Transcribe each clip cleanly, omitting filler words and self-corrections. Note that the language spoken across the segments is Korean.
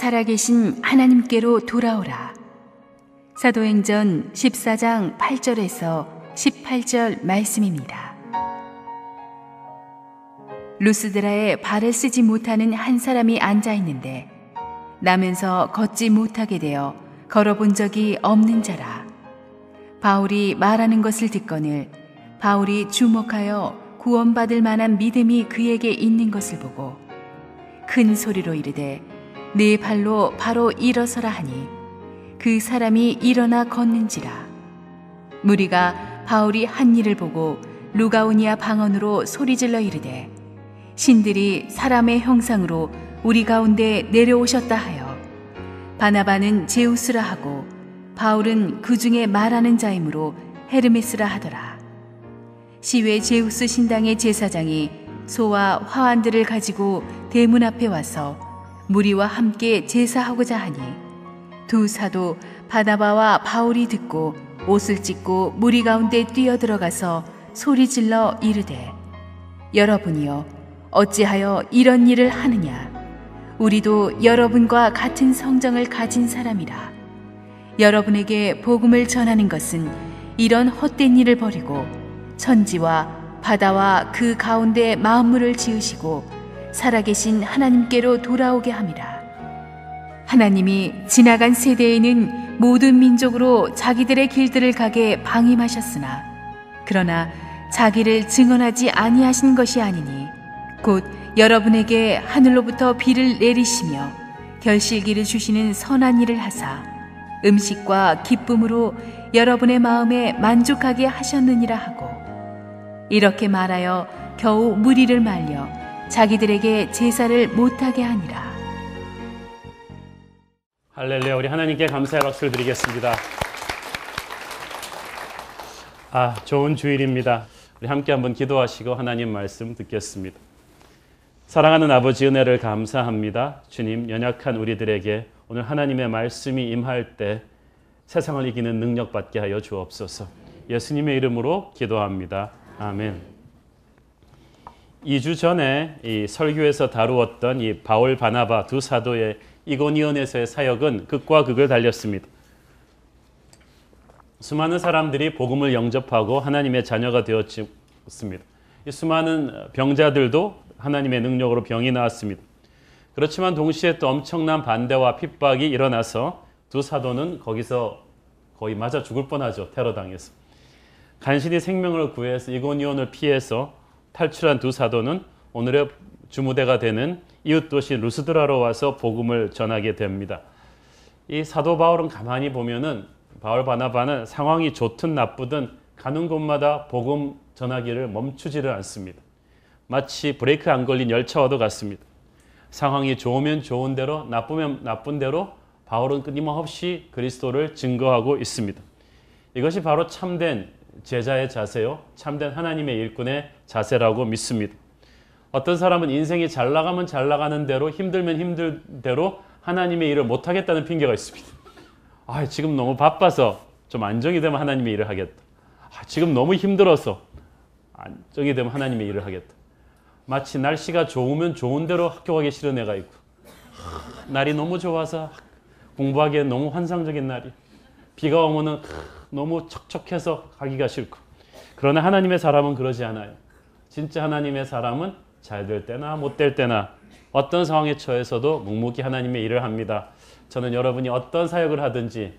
살아계신 하나님께로 돌아오라. 사도행전 14장 8절에서 18절 말씀입니다. 루스드라에 발을 쓰지 못하는 한 사람이 앉아 있는데 나면서 걷지 못하게 되어 걸어본 적이 없는 자라. 바울이 말하는 것을 듣거늘 바울이 주목하여 구원받을 만한 믿음이 그에게 있는 것을 보고 큰 소리로 이르되 네 발로 바로 일어서라 하니 그 사람이 일어나 걷는지라. 무리가 바울이 한 일을 보고 루가오니아 방언으로 소리질러 이르되 신들이 사람의 형상으로 우리 가운데 내려오셨다 하여 바나바는 제우스라 하고 바울은 그 중에 말하는 자이므로 헤르메스라 하더라. 시외 제우스 신당의 제사장이 소와 화환들을 가지고 대문 앞에 와서 무리와 함께 제사하고자 하니 두 사도 바나바와 바울이 듣고 옷을 찢고 무리 가운데 뛰어들어가서 소리질러 이르되 여러분이여 어찌하여 이런 일을 하느냐. 우리도 여러분과 같은 성정을 가진 사람이라. 여러분에게 복음을 전하는 것은 이런 헛된 일을 버리고 천지와 바다와 그 가운데 만물을 지으시고 살아계신 하나님께로 돌아오게 함이라. 하나님이 지나간 세대에는 모든 민족으로 자기들의 길들을 가게 방임하셨으나 그러나 자기를 증언하지 아니하신 것이 아니니 곧 여러분에게 하늘로부터 비를 내리시며 결실기를 주시는 선한 일을 하사 음식과 기쁨으로 여러분의 마음에 만족하게 하셨느니라 하고 이렇게 말하여 겨우 무리를 말려 자기들에게 제사를 못하게 하니라. 할렐루야. 우리 하나님께 감사의 박수를 드리겠습니다. 좋은 주일입니다. 우리 함께 한번 기도하시고 하나님 말씀 듣겠습니다. 사랑하는 아버지 은혜를 감사합니다. 주님, 연약한 우리들에게 오늘 하나님의 말씀이 임할 때 세상을 이기는 능력 받게 하여 주옵소서. 예수님의 이름으로 기도합니다. 아멘. 2주 전에 이 설교에서 다루었던 이 바울 바나바 두 사도의 이고니온에서의 사역은 극과 극을 달렸습니다. 수많은 사람들이 복음을 영접하고 하나님의 자녀가 되었습니다. 이 수많은 병자들도 하나님의 능력으로 병이 나았습니다. 그렇지만 동시에 또 엄청난 반대와 핍박이 일어나서 두 사도는 거기서 거의 맞아 죽을 뻔하죠. 테러당해서. 간신히 생명을 구해서 이고니온을 피해서 탈출한 두 사도는 오늘의 주무대가 되는 이웃도시 루스드라로 와서 복음을 전하게 됩니다. 이 사도 바울은 가만히 보면은 바울 바나바는 상황이 좋든 나쁘든 가는 곳마다 복음 전하기를 멈추지를 않습니다. 마치 브레이크 안 걸린 열차와도 같습니다. 상황이 좋으면 좋은 대로 나쁘면 나쁜 대로 바울은 끊임없이 그리스도를 증거하고 있습니다. 이것이 바로 참된 제자의 자세요. 참된 하나님의 일꾼의 자세라고 믿습니다. 어떤 사람은 인생이 잘 나가면 잘 나가는 대로 힘들면 힘들 대로 하나님의 일을 못하겠다는 핑계가 있습니다. 지금 너무 바빠서 좀 안정이 되면 하나님의 일을 하겠다. 지금 너무 힘들어서 안정이 되면 하나님의 일을 하겠다. 마치 날씨가 좋으면 좋은 대로 학교 가기 싫은 애가 있고 날이 너무 좋아서 공부하기에 너무 환상적인 날이 비가 오면은 너무 척척해서 가기가 싫고 그러나 하나님의 사람은 그러지 않아요. 진짜 하나님의 사람은 잘 될 때나 못 될 때나 어떤 상황에 처해서도 묵묵히 하나님의 일을 합니다. 저는 여러분이 어떤 사역을 하든지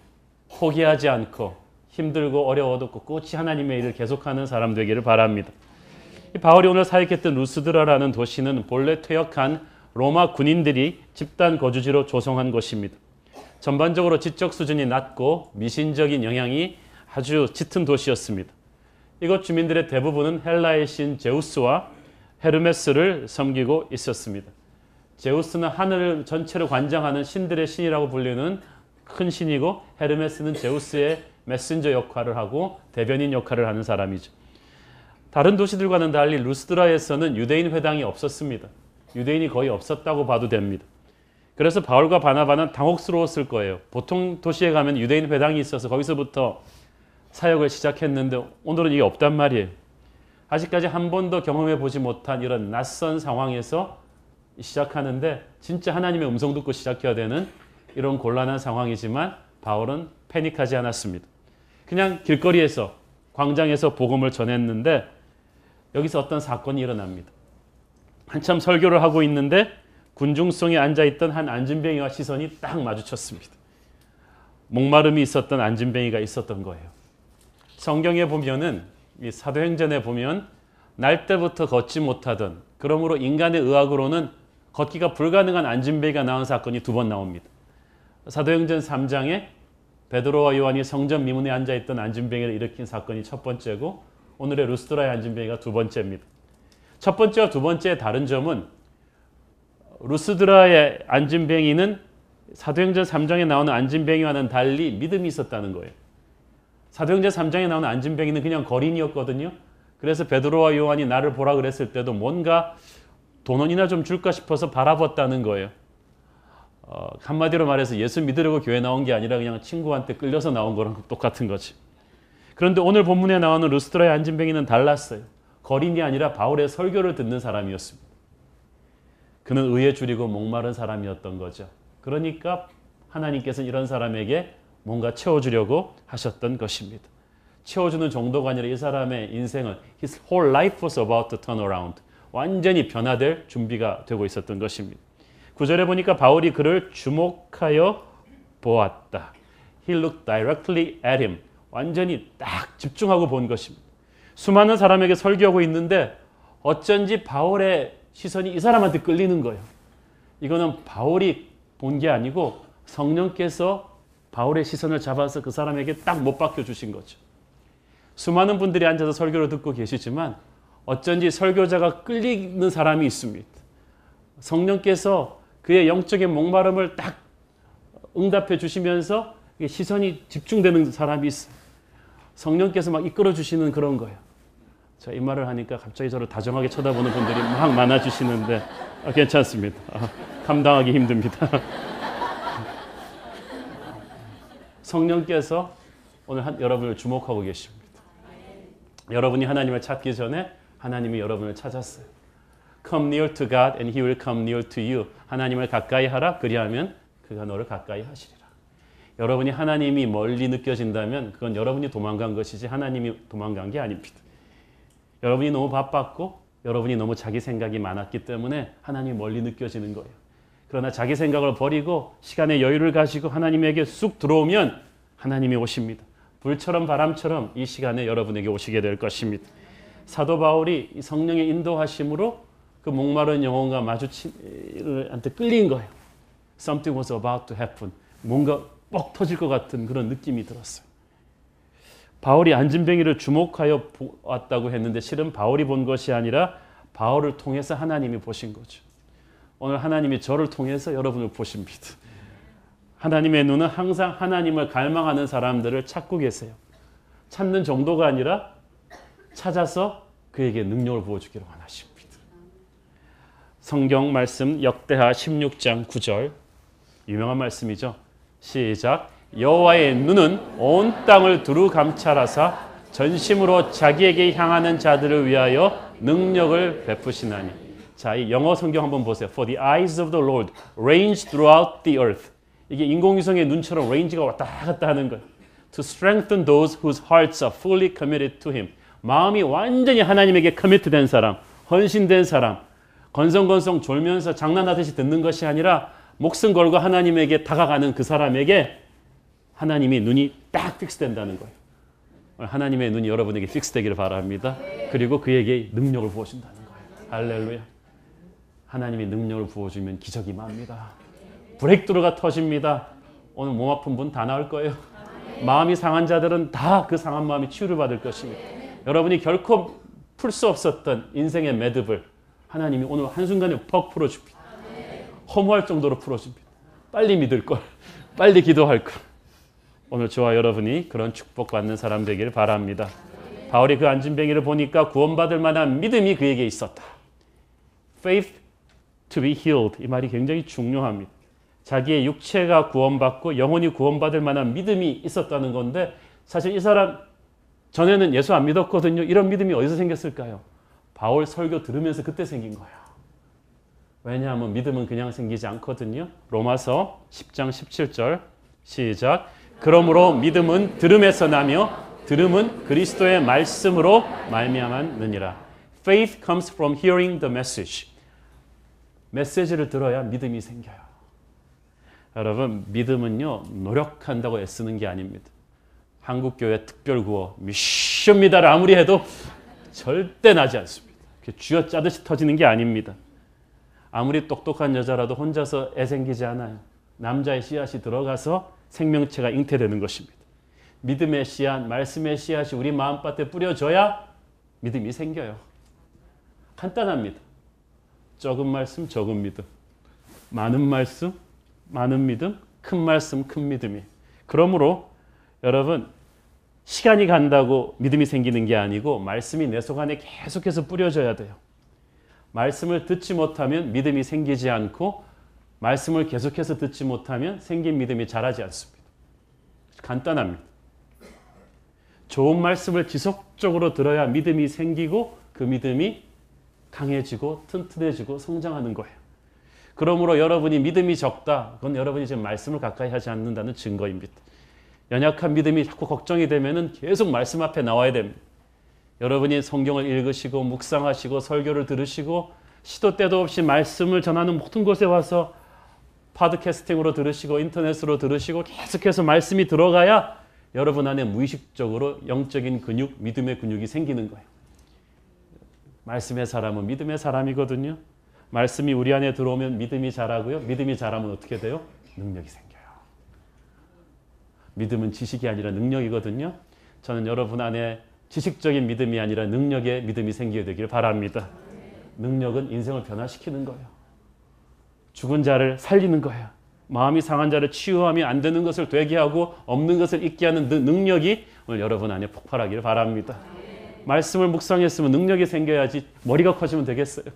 포기하지 않고 힘들고 어려워도 꿋꿋이 하나님의 일을 계속하는 사람 되기를 바랍니다. 바울이 오늘 사역했던 루스드라라는 도시는 본래 퇴역한 로마 군인들이 집단 거주지로 조성한 곳입니다. 전반적으로 지적 수준이 낮고 미신적인 영향이 아주 짙은 도시였습니다. 이곳 주민들의 대부분은 헬라의 신 제우스와 헤르메스를 섬기고 있었습니다. 제우스는 하늘 전체를 관장하는 신들의 신이라고 불리는 큰 신이고 헤르메스는 제우스의 메신저 역할을 하고 대변인 역할을 하는 사람이죠. 다른 도시들과는 달리 루스드라에서는 유대인 회당이 없었습니다. 유대인이 거의 없었다고 봐도 됩니다. 그래서 바울과 바나바는 당혹스러웠을 거예요. 보통 도시에 가면 유대인 회당이 있어서 거기서부터 사역을 시작했는데 오늘은 이게 없단 말이에요. 아직까지 한 번도 경험해 보지 못한 이런 낯선 상황에서 시작하는데 진짜 하나님의 음성 듣고 시작해야 되는 이런 곤란한 상황이지만 바울은 패닉하지 않았습니다. 그냥 길거리에서 광장에서 복음을 전했는데 여기서 어떤 사건이 일어납니다. 한참 설교를 하고 있는데 군중성에 앉아있던 한 안진뱅이와 시선이 딱 마주쳤습니다. 목마름이 있었던 안진뱅이가 있었던 거예요. 성경에 보면은 이 사도행전에 보면 날 때부터 걷지 못하던 그러므로 인간의 의학으로는 걷기가 불가능한 안진뱅이가 나온 사건이 2번 나옵니다. 사도행전 3장에 베드로와 요한이 성전 미문에 앉아있던 안진뱅이를 일으킨 사건이 첫 번째고 오늘의 루스드라의 안진뱅이가 2번째입니다. 첫 번째와 2번째의 다른 점은 루스드라의 안진뱅이는 사도행전 3장에 나오는 안진뱅이와는 달리 믿음이 있었다는 거예요. 사도행전 3장에 나오는 안진뱅이는 그냥 거린이었거든요. 그래서 베드로와 요한이 나를 보라 그랬을 때도 뭔가 돈 원이나 좀 줄까 싶어서 바라봤다는 거예요. 한마디로 말해서 예수 믿으려고 교회 나온 게 아니라 그냥 친구한테 끌려서 나온 거랑 똑같은 거지. 그런데 오늘 본문에 나오는 루스드라의 안진뱅이는 달랐어요. 거린이 아니라 바울의 설교를 듣는 사람이었습니다. 그는 의에 줄이고 목마른 사람이었던 거죠. 그러니까 하나님께서는 이런 사람에게 뭔가 채워주려고 하셨던 것입니다. 채워주는 정도가 아니라 이 사람의 인생은 his whole life was about to turn around. 완전히 변화될 준비가 되고 있었던 것입니다. 9절에 보니까 바울이 그를 주목하여 보았다. He looked directly at him. 완전히 딱 집중하고 본 것입니다. 수많은 사람에게 설교하고 있는데 어쩐지 바울의 시선이 이 사람한테 끌리는 거예요. 이거는 바울이 본 게 아니고 성령께서 바울의 시선을 잡아서 그 사람에게 딱 못 박혀 주신 거죠. 수많은 분들이 앉아서 설교를 듣고 계시지만 어쩐지 설교자가 끌리는 사람이 있습니다. 성령께서 그의 영적인 목마름을 딱 응답해 주시면서 시선이 집중되는 사람이 있어요. 성령께서 막 이끌어 주시는 그런 거예요. 자, 이 말을 하니까 갑자기 저를 다정하게 쳐다보는 분들이 막 많아지시는데 괜찮습니다. 감당하기 힘듭니다. 성령께서 오늘 여러분을 주목하고 계십니다. 여러분이 하나님을 찾기 전에 하나님이 여러분을 찾았어요. Come near to God and He will come near to you. 하나님을 가까이 하라. 그리하면 그가 너를 가까이 하시리라. 여러분이 하나님이 멀리 느껴진다면 그건 여러분이 도망간 것이지 하나님이 도망간 게 아닙니다. 여러분이 너무 바빴고 여러분이 너무 자기 생각이 많았기 때문에 하나님이 멀리 느껴지는 거예요. 그러나 자기 생각을 버리고 시간의 여유를 가지고 하나님에게 쑥 들어오면 하나님이 오십니다. 불처럼 바람처럼 이 시간에 여러분에게 오시게 될 것입니다. 사도 바울이 성령의 인도하심으로 그 목마른 영혼과 마주치한테 끌린 거예요. Something was about to happen. 뭔가 뻑 터질 것 같은 그런 느낌이 들었어요. 바울이 안진뱅이를 주목하여 보았다고 했는데 실은 바울이 본 것이 아니라 바울을 통해서 하나님이 보신 거죠. 오늘 하나님이 저를 통해서 여러분을 보십니다. 하나님의 눈은 항상 하나님을 갈망하는 사람들을 찾고 계세요. 찾는 정도가 아니라 찾아서 그에게 능력을 부어주기를 원하십니다. 성경 말씀 역대하 16장 9절 유명한 말씀이죠. 시작. 여호와의 눈은 온 땅을 두루 감찰하사 전심으로 자기에게 향하는 자들을 위하여 능력을 베푸시나니. 자, 이 영어 성경 한번 보세요. For the eyes of the Lord range throughout the earth. 이게 인공위성의 눈처럼 레인지가 왔다 갔다 하는 거예요. To strengthen those whose hearts are fully committed to Him. 마음이 완전히 하나님에게 커미트된 사람, 헌신된 사람, 건성건성 졸면서 장난하듯이 듣는 것이 아니라 목숨 걸고 하나님에게 다가가는 그 사람에게 하나님이 눈이 딱 픽스된다는 거예요. 하나님의 눈이 여러분에게 픽스되기를 바랍니다. 그리고 그에게 능력을 부어준다는 거예요. 할렐루야. 하나님이 능력을 부어주면 기적이 맙니다. 브레이크드루가 터집니다. 오늘 몸 아픈 분 다 나을 거예요. 마음이 상한 자들은 다 그 상한 마음이 치유를 받을 것입니다. 여러분이 결코 풀 수 없었던 인생의 매듭을 하나님이 오늘 한순간에 퍽 풀어줍니다. 허무할 정도로 풀어줍니다. 빨리 믿을 걸, 빨리 기도할 걸. 오늘 저와 여러분이 그런 축복받는 사람 되기를 바랍니다. 바울이 그 안진뱅이를 보니까 구원받을 만한 믿음이 그에게 있었다. Faith to be healed. 이 말이 굉장히 중요합니다. 자기의 육체가 구원받고 영혼이 구원받을 만한 믿음이 있었다는 건데 사실 이 사람 전에는 예수 안 믿었거든요. 이런 믿음이 어디서 생겼을까요? 바울 설교 들으면서 그때 생긴 거예요. 왜냐하면 믿음은 그냥 생기지 않거든요. 로마서 10장 17절 시작. 그러므로 믿음은 들음에서 나며 들음은 그리스도의 말씀으로 말미암았느니라. Faith comes from hearing the message. 메시지를 들어야 믿음이 생겨요. 여러분, 믿음은요, 노력한다고 애쓰는 게 아닙니다. 한국교회 특별구호 미션입니다를 아무리 해도 절대 나지 않습니다. 쥐어짜듯이 터지는 게 아닙니다. 아무리 똑똑한 여자라도 혼자서 애 생기지 않아요. 남자의 씨앗이 들어가서 생명체가 잉태되는 것입니다. 믿음의 씨앗, 말씀의 씨앗이 우리 마음밭에 뿌려져야 믿음이 생겨요. 간단합니다. 적은 말씀, 적은 믿음. 많은 말씀, 많은 믿음, 큰 말씀, 큰 믿음이. 그러므로 여러분, 시간이 간다고 믿음이 생기는 게 아니고 말씀이 내 속 안에 계속해서 뿌려져야 돼요. 말씀을 듣지 못하면 믿음이 생기지 않고 말씀을 계속해서 듣지 못하면 생긴 믿음이 자라지 않습니다. 간단합니다. 좋은 말씀을 지속적으로 들어야 믿음이 생기고 그 믿음이 강해지고 튼튼해지고 성장하는 거예요. 그러므로 여러분이 믿음이 적다. 그건 여러분이 지금 말씀을 가까이 하지 않는다는 증거입니다. 연약한 믿음이 자꾸 걱정이 되면은 계속 말씀 앞에 나와야 됩니다. 여러분이 성경을 읽으시고 묵상하시고 설교를 들으시고 시도 때도 없이 말씀을 전하는 모든 곳에 와서 팟캐스팅으로 들으시고 인터넷으로 들으시고 계속해서 말씀이 들어가야 여러분 안에 무의식적으로 영적인 근육, 믿음의 근육이 생기는 거예요. 말씀의 사람은 믿음의 사람이거든요. 말씀이 우리 안에 들어오면 믿음이 자라고요. 믿음이 자라면 어떻게 돼요? 능력이 생겨요. 믿음은 지식이 아니라 능력이거든요. 저는 여러분 안에 지식적인 믿음이 아니라 능력의 믿음이 생기게 되길 바랍니다. 능력은 인생을 변화시키는 거예요. 죽은 자를 살리는 거예요. 마음이 상한 자를 치유하며 안 되는 것을 되게 하고 없는 것을 있게 하는 능력이 오늘 여러분 안에 폭발하기를 바랍니다. 말씀을 묵상했으면 능력이 생겨야지 머리가 커지면 되겠어요.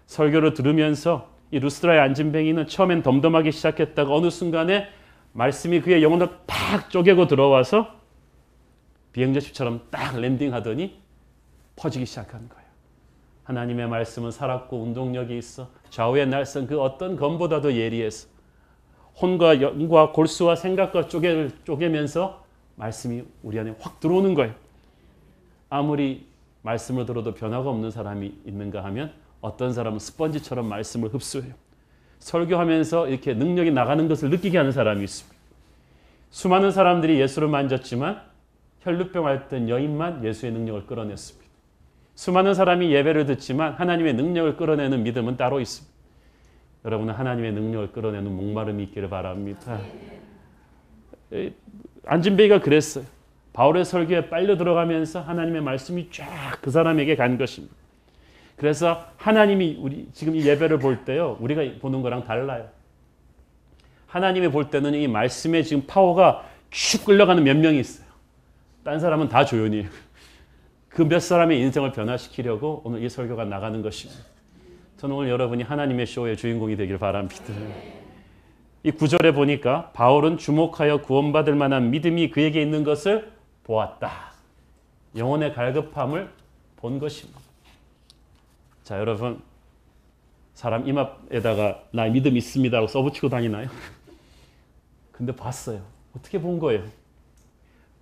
설교를 들으면서 이 루스드라의 안진뱅이는 처음엔 덤덤하기 시작했다가 어느 순간에 말씀이 그의 영혼을 팍 쪼개고 들어와서 비행접시처럼 딱 랜딩하더니 퍼지기 시작하는 거예요. 하나님의 말씀은 살았고 운동력이 있어 좌우의 날선 그 어떤 검보다도 예리해서 혼과 영과 골수와 생각과 쪼개면서 말씀이 우리 안에 확 들어오는 거예요. 아무리 말씀을 들어도 변화가 없는 사람이 있는가 하면 어떤 사람은 스펀지처럼 말씀을 흡수해요. 설교하면서 이렇게 능력이 나가는 것을 느끼게 하는 사람이 있습니다. 수많은 사람들이 예수를 만졌지만 혈루병 앓던 여인만 예수의 능력을 끌어냈습니다. 수많은 사람이 예배를 듣지만 하나님의 능력을 끌어내는 믿음은 따로 있습니다. 여러분은 하나님의 능력을 끌어내는 목마름이 있기를 바랍니다. 안진뱅이가 그랬어요. 바울의 설교에 빨려 들어가면서 하나님의 말씀이 쫙 그 사람에게 간 것입니다. 그래서 하나님이 우리 지금 이 예배를 볼 때요, 우리가 보는 거랑 달라요. 하나님이 볼 때는 이 말씀에 지금 파워가 쭉 끌려가는 몇 명이 있어요. 딴 사람은 다 조용히 해요. 그 몇 사람의 인생을 변화시키려고 오늘 이 설교가 나가는 것입니다. 저는 오늘 여러분이 하나님의 쇼의 주인공이 되길 바랍니다. 이 9절에 보니까 바울은 주목하여 구원받을 만한 믿음이 그에게 있는 것을 보았다. 영혼의 갈급함을 본 것입니다. 자, 여러분, 사람 이마에다가 나 믿음 있습니다 하고 써붙이고 다니나요? 근데 봤어요. 어떻게 본 거예요?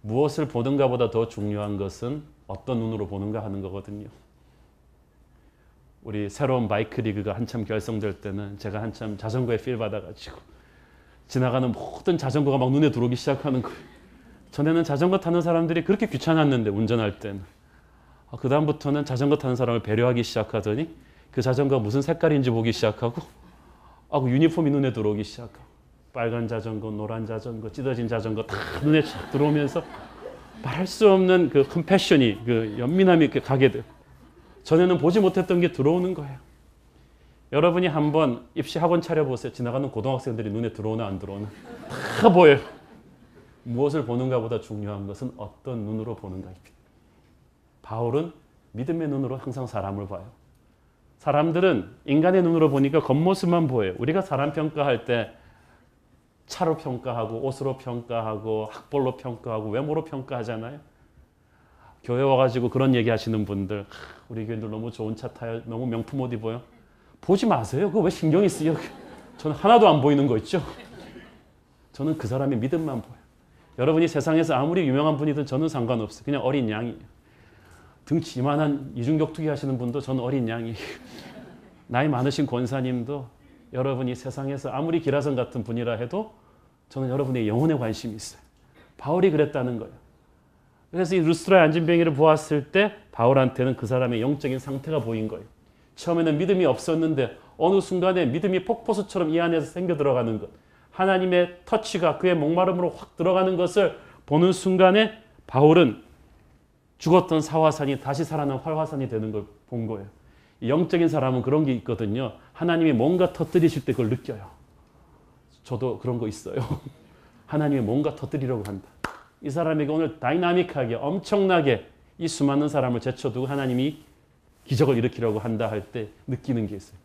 무엇을 보는가 보다 더 중요한 것은 어떤 눈으로 보는가 하는 거거든요. 우리 새로운 바이크 리그가 한참 결성될 때는 제가 한참 자전거에 필 받아가지고 지나가는 모든 자전거가 막 눈에 들어오기 시작하는 거예요. 전에는 자전거 타는 사람들이 그렇게 귀찮았는데 운전할 때는. 그 다음부터는 자전거 타는 사람을 배려하기 시작하더니 그 자전거가 무슨 색깔인지 보기 시작하고 그 유니폼이 눈에 들어오기 시작하고 빨간 자전거, 노란 자전거, 찢어진 자전거 다 눈에 쫙 들어오면서 말할 수 없는 그 컴패션이, 그 연민함이 이렇게 가게 돼요. 전에는 보지 못했던 게 들어오는 거예요. 여러분이 한번 입시 학원 차려보세요. 지나가는 고등학생들이 눈에 들어오나 안 들어오나 다 보여요. 무엇을 보는가 보다 중요한 것은 어떤 눈으로 보는가입니다. 바울은 믿음의 눈으로 항상 사람을 봐요. 사람들은 인간의 눈으로 보니까 겉모습만 보여요. 우리가 사람 평가할 때 차로 평가하고 옷으로 평가하고 학벌로 평가하고 외모로 평가하잖아요. 교회 와가지고 그런 얘기 하시는 분들, 우리 교인들 너무 좋은 차 타요. 너무 명품 옷 입어요. 보지 마세요. 그거 왜 신경이 쓰여? 저는 하나도 안 보이는 거 있죠? 저는 그 사람의 믿음만 보여요. 여러분이 세상에서 아무리 유명한 분이든 저는 상관없어요. 그냥 어린 양이에요. 등치 이만한 이중격투기 하시는 분도 저는 어린 양이에요. 나이 많으신 권사님도 여러분이 세상에서 아무리 기라성 같은 분이라 해도 저는 여러분의 영혼에 관심이 있어요. 바울이 그랬다는 거예요. 그래서 이 루스드라의 안진뱅이를 보았을 때 바울한테는 그 사람의 영적인 상태가 보인 거예요. 처음에는 믿음이 없었는데 어느 순간에 믿음이 폭포수처럼 이 안에서 생겨 들어가는 것, 하나님의 터치가 그의 목마름으로 확 들어가는 것을 보는 순간에 바울은 죽었던 사화산이 다시 살아난 활화산이 되는 걸 본 거예요. 영적인 사람은 그런 게 있거든요. 하나님이 뭔가 터뜨리실 때 그걸 느껴요. 저도 그런 거 있어요. 하나님이 뭔가 터뜨리려고 한다. 이 사람에게 오늘 다이나믹하게 엄청나게 이 수많은 사람을 제쳐두고 하나님이 기적을 일으키려고 한다 할 때 느끼는 게 있어요.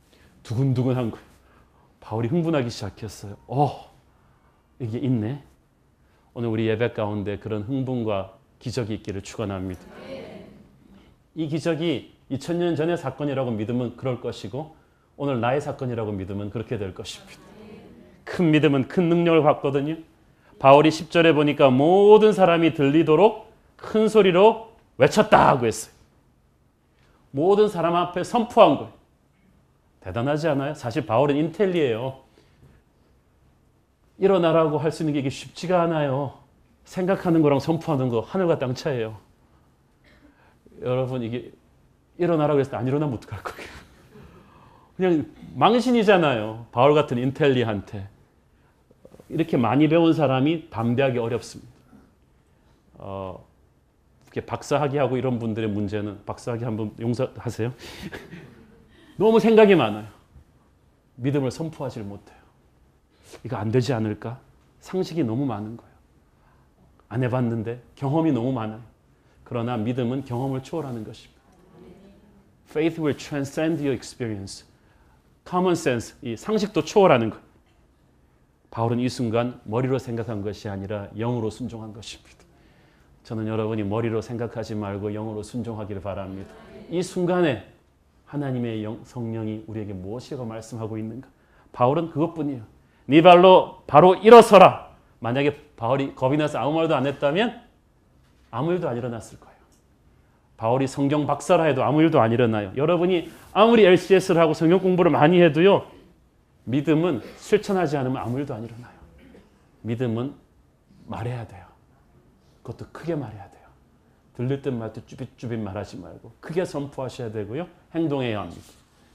두근두근한 거예요. 바울이 흥분하기 시작했어요. 이게 있네. 오늘 우리 예배 가운데 그런 흥분과 기적이 있기를 축원합니다. 이 기적이 2000년 전의 사건이라고 믿으면 그럴 것이고 오늘 나의 사건이라고 믿으면 그렇게 될 것입니다. 큰 믿음은 큰 능력을 받거든요. 바울이 10절에 보니까 모든 사람이 들리도록 큰 소리로 외쳤다고 했어요. 모든 사람 앞에 선포한 거예요. 대단하지 않아요? 사실 바울은 인텔리예요. 일어나라고 할 수 있는 게 이게 쉽지가 않아요. 생각하는 거랑 선포하는 거 하늘과 땅 차이예요. 여러분 이게 일어나라고 했을 때 안 일어나면 어떡할 거예요? 그냥 망신이잖아요. 바울 같은 인텔리한테. 이렇게 많이 배운 사람이 담대하기 어렵습니다. 이렇게 박사학위하고 이런 분들의 문제는 박사학위 한번 용서하세요. 너무 생각이 많아요. 믿음을 선포하지를 못해요. 이거 안 되지 않을까? 상식이 너무 많은 거예요. 안 해봤는데 경험이 너무 많아요. 그러나 믿음은 경험을 초월하는 것입니다. Faith will transcend your experience. Common sense, 이 상식도 초월하는 거예요. 바울은 이 순간 머리로 생각한 것이 아니라 영으로 순종한 것입니다. 저는 여러분이 머리로 생각하지 말고 영으로 순종하기를 바랍니다. 이 순간에 하나님의 성령이 우리에게 무엇이라고 말씀하고 있는가? 바울은 그것뿐이에요. 네 발로 바로 일어서라. 만약에 바울이 겁이 나서 아무 말도 안 했다면 아무 일도 안 일어났을 거예요. 바울이 성경 박사라 해도 아무 일도 안 일어나요. 여러분이 아무리 LCS를 하고 성경 공부를 많이 해도요. 믿음은 실천하지 않으면 아무 일도 안 일어나요. 믿음은 말해야 돼요. 그것도 크게 말해야 돼요. 들릴 듯 말 듯 쭈빗쭈빗 말하지 말고 크게 선포하셔야 되고요. 행동해야 합니다.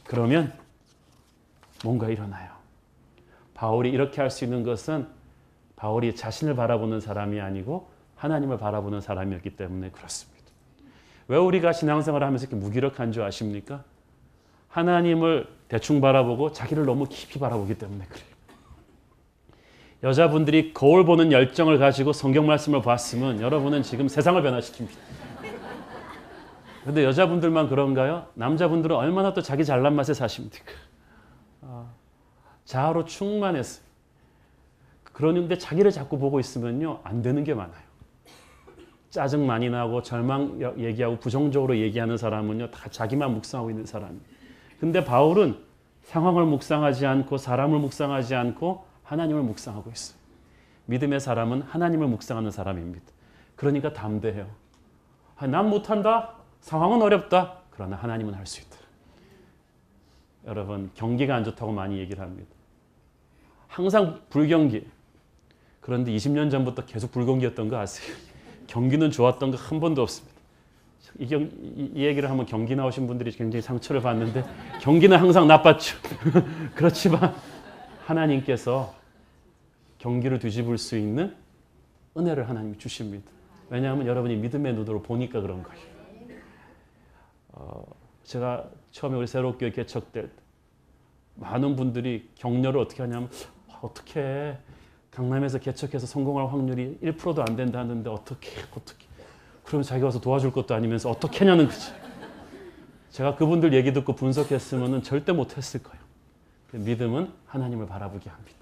그러면 뭔가 일어나요. 바울이 이렇게 할 수 있는 것은 바울이 자신을 바라보는 사람이 아니고 하나님을 바라보는 사람이었기 때문에 그렇습니다. 왜 우리가 신앙생활을 하면서 이렇게 무기력한 줄 아십니까? 하나님을 대충 바라보고 자기를 너무 깊이 바라보기 때문에 그래요. 여자분들이 거울 보는 열정을 가지고 성경 말씀을 봤으면 여러분은 지금 세상을 변화시킵니다. 그런데 여자분들만 그런가요? 남자분들은 얼마나 또 자기 잘난 맛에 사십니까? 자아로 충만했어요. 그러는데 자기를 자꾸 보고 있으면요 안 되는 게 많아요. 짜증 많이 나고 절망 얘기하고 부정적으로 얘기하는 사람은요 다 자기만 묵상하고 있는 사람이에요. 근데 바울은 상황을 묵상하지 않고 사람을 묵상하지 않고 하나님을 묵상하고 있어요. 믿음의 사람은 하나님을 묵상하는 사람입니다. 그러니까 담대해요. 난 못한다. 상황은 어렵다. 그러나 하나님은 할 수 있다. 여러분 경기가 안 좋다고 많이 얘기를 합니다. 항상 불경기. 그런데 20년 전부터 계속 불경기였던 거 아세요? 경기는 좋았던 거 한 번도 없습니다. 이 얘기를 하면 경기 나오신 분들이 굉장히 상처를 받는데 경기는 항상 나빴죠. 그렇지만 하나님께서 경기를 뒤집을 수 있는 은혜를 하나님이 주십니다. 왜냐하면 여러분이 믿음의 눈으로 보니까 그런 거예요. 제가 처음에 우리 새롭게 개척될 때 많은 분들이 격려를 어떻게 하냐면 어떻게 강남에서 개척해서 성공할 확률이 1%도 안 된다는데 어떻게 그러면 자기가 와서 도와줄 것도 아니면서 어떻게 하냐는 거지. 제가 그분들 얘기 듣고 분석했으면 절대 못했을 거예요. 믿음은 하나님을 바라보게 합니다.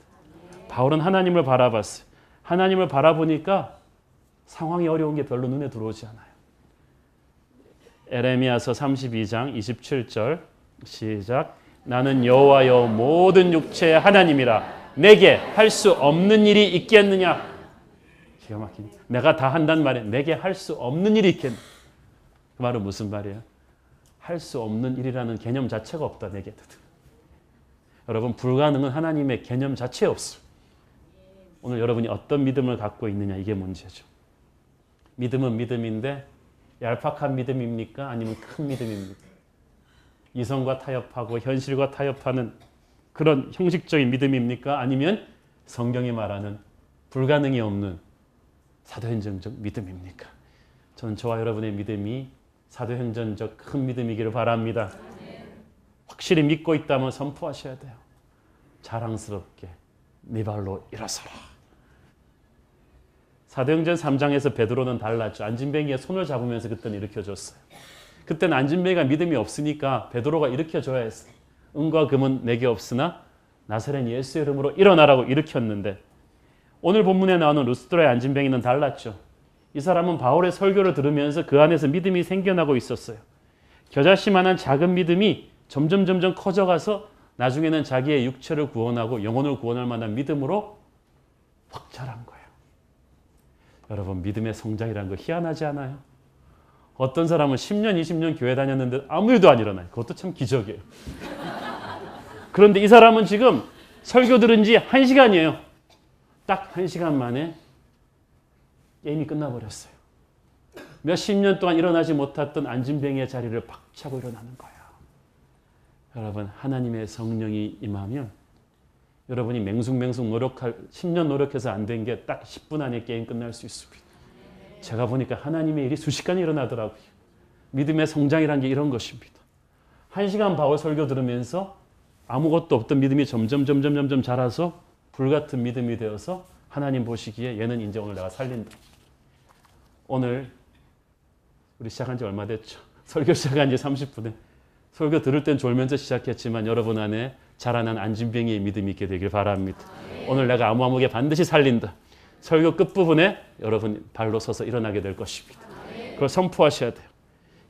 바울은 하나님을 바라봤어요. 하나님을 바라보니까 상황이 어려운 게 별로 눈에 들어오지 않아요. 에레미야서 32장 27절 시작. 나는 여호와여 모든 육체의 하나님이라 내게 할 수 없는 일이 있겠느냐. 기가 막히네. 내가 다 한단 말이야. 내게 할 수 없는 일이 있겠느냐. 그 말은 무슨 말이에요? 할 수 없는 일이라는 개념 자체가 없다. 내게. 여러분, 불가능은 하나님의 개념 자체에 없어요. 오늘 여러분이 어떤 믿음을 갖고 있느냐, 이게 문제죠. 믿음은 믿음인데 얄팍한 믿음입니까? 아니면 큰 믿음입니까? 이성과 타협하고 현실과 타협하는 그런 형식적인 믿음입니까? 아니면 성경이 말하는 불가능이 없는 사도행전적 믿음입니까? 저는 저와 여러분의 믿음이 사도행전적 큰 믿음이기를 바랍니다. 확실히 믿고 있다면 선포하셔야 돼요. 자랑스럽게 네 발로 일어서라. 사도행전 3장에서 베드로는 달랐죠. 안진뱅이의 손을 잡으면서 그때는 일으켜줬어요. 그때는 안진뱅이가 믿음이 없으니까 베드로가 일으켜줘야 했어요. 은과 금은 내게 없으나 나사렛 예수의 이름으로 일어나라고 일으켰는데, 오늘 본문에 나오는 루스드라의 안진뱅이는 달랐죠. 이 사람은 바울의 설교를 들으면서 그 안에서 믿음이 생겨나고 있었어요. 겨자씨만한 작은 믿음이 점점 커져가서 나중에는 자기의 육체를 구원하고 영혼을 구원할 만한 믿음으로 확 자란 거예요. 여러분, 믿음의 성장이라는 거 희한하지 않아요? 어떤 사람은 10년, 20년 교회 다녔는데 아무 일도 안 일어나요. 그것도 참 기적이에요. 그런데 이 사람은 지금 설교 들은 지 1시간이에요. 딱 1시간 만에 게임이 끝나버렸어요. 몇십 년 동안 일어나지 못했던 안진뱅이의 자리를 박차고 일어나는 거예요. 여러분, 하나님의 성령이 임하면 여러분이 맹숭맹숭 10년 노력해서 안 된 게 딱 10분 안에 게임 끝날 수 있습니다. 제가 보니까 하나님의 일이 순식간에 일어나더라고요. 믿음의 성장이라는 게 이런 것입니다. 1시간 바울 설교 들으면서 아무것도 없던 믿음이 점점 자라서 불같은 믿음이 되어서 하나님 보시기에 얘는 이제 오늘 내가 살린다. 오늘 우리 시작한 지 얼마 됐죠? 설교 시작한 지 30분에. 설교 들을 땐 졸면서 시작했지만 여러분 안에 자라난 안진뱅이의 믿음이 있게 되길 바랍니다. 오늘 내가 아무게 반드시 살린다. 설교 끝부분에 여러분 발로 서서 일어나게 될 것입니다. 그걸 선포하셔야 돼요.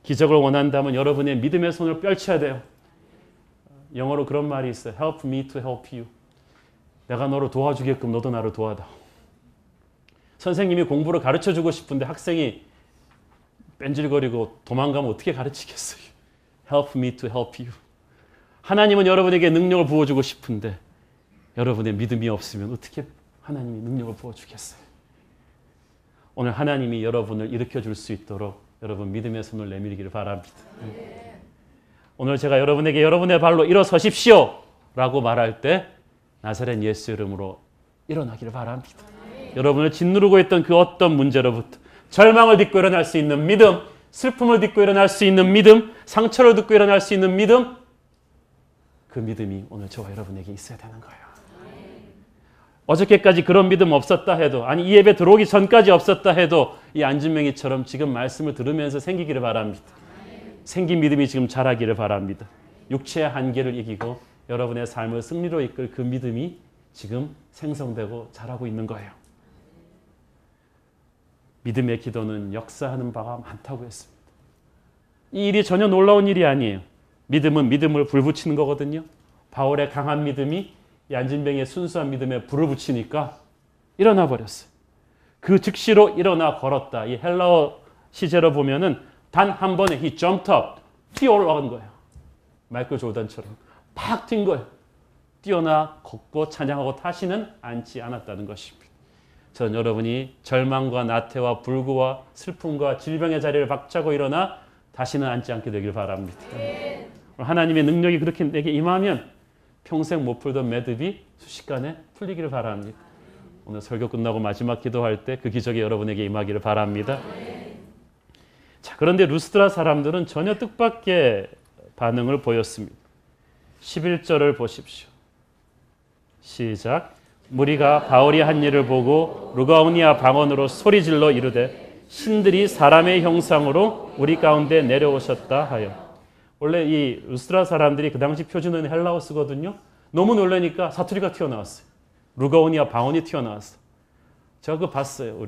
기적을 원한다면 여러분의 믿음의 손을 펼쳐야 돼요. 영어로 그런 말이 있어요. Help me to help you. 내가 너를 도와주게끔 너도 나를 도와다오. 선생님이 공부를 가르쳐주고 싶은데 학생이 뺀질거리고 도망가면 어떻게 가르치겠어요? Help me to help you. 하나님은 여러분에게 능력을 부어주고 싶은데 여러분의 믿음이 없으면 어떻게 하나님이 능력을 부어주겠어요? 오늘 하나님이 여러분을 일으켜줄 수 있도록 여러분 믿음의 손을 내밀기를 바랍니다. 오늘 제가 여러분에게 여러분의 발로 일어서십시오 라고 말할 때 나사렛 예수 이름으로 일어나기를 바랍니다. 여러분을 짓누르고 있던 그 어떤 문제로부터 절망을 딛고 일어날 수 있는 믿음, 슬픔을 딛고 일어날 수 있는 믿음, 상처를 딛고 일어날 수 있는 믿음, 그 믿음이 오늘 저와 여러분에게 있어야 되는 거예요. 어저께까지 그런 믿음 없었다 해도, 아니 이 예배 들어오기 전까지 없었다 해도 이 안진뱅이처럼 지금 말씀을 들으면서 생기기를 바랍니다. 생긴 믿음이 지금 자라기를 바랍니다. 육체의 한계를 이기고 여러분의 삶을 승리로 이끌 그 믿음이 지금 생성되고 자라고 있는 거예요. 믿음의 기도는 역사하는 바가 많다고 했습니다. 이 일이 전혀 놀라운 일이 아니에요. 믿음은 믿음을 불 붙이는 거거든요. 바울의 강한 믿음이 이 안진뱅이의 순수한 믿음에 불을 붙이니까 일어나 버렸어요. 그 즉시로 일어나 걸었다. 이 헬라어 시제로 보면은 단 한 번에 he jumped up, 뛰어 올라간 거예요. 마이클 조던처럼 팍 튄 거예요. 뛰어나 걷고 찬양하고 다시는 앉지 않았다는 것입니다. 저는 여러분이 절망과 나태와 불구와 슬픔과 질병의 자리를 박차고 일어나 다시는 앉지 않게 되길 바랍니다. 하나님의 능력이 그렇게 내게 임하면 평생 못 풀던 매듭이 순식간에 풀리기를 바랍니다. 오늘 설교 끝나고 마지막 기도할 때 그 기적이 여러분에게 임하기를 바랍니다. 자, 그런데 루스드라 사람들은 전혀 뜻밖의 반응을 보였습니다. 11절을 보십시오. 시작. 무리가 바울이 한 일을 보고 루가오니아 방언으로 소리질러 이르되 신들이 사람의 형상으로 우리 가운데 내려오셨다 하여. 원래 이 루스드라 사람들이 그 당시 표준어는 헬라어 쓰거든요. 너무 놀라니까 사투리가 튀어나왔어요. 루가오니아 방언이 튀어나왔어. 제가 그거 봤어요.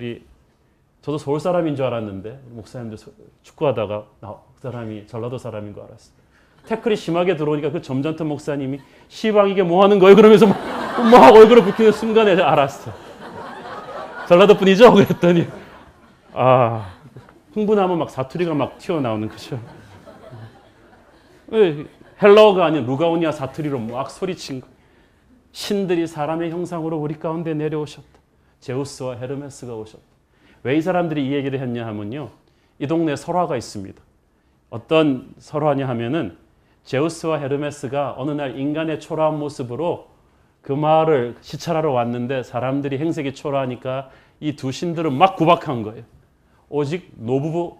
저도 서울 사람인 줄 알았는데 목사님들 축구하다가 그 사람이 전라도 사람인 거 알았어요. 태클이 심하게 들어오니까 그 점잖던 목사님이 시방 이게 뭐 하는 거예요? 그러면서 막 얼굴을 붉히는 순간에 알았어. 전라도 분이죠? 그랬더니 흥분하면 막 사투리가 막 튀어나오는 거죠. 헬라어가 아닌 루가오니아 사투리로 막 소리친 거. 신들이 사람의 형상으로 우리 가운데 내려오셨다. 제우스와 헤르메스가 오셨다. 왜 이 사람들이 이 얘기를 했냐 하면요. 이 동네에 설화가 있습니다. 어떤 설화냐 하면은 제우스와 헤르메스가 어느 날 인간의 초라한 모습으로 그 마을을 시찰하러 왔는데 사람들이 행색이 초라하니까 이 두 신들은 막 구박한 거예요. 오직 노부부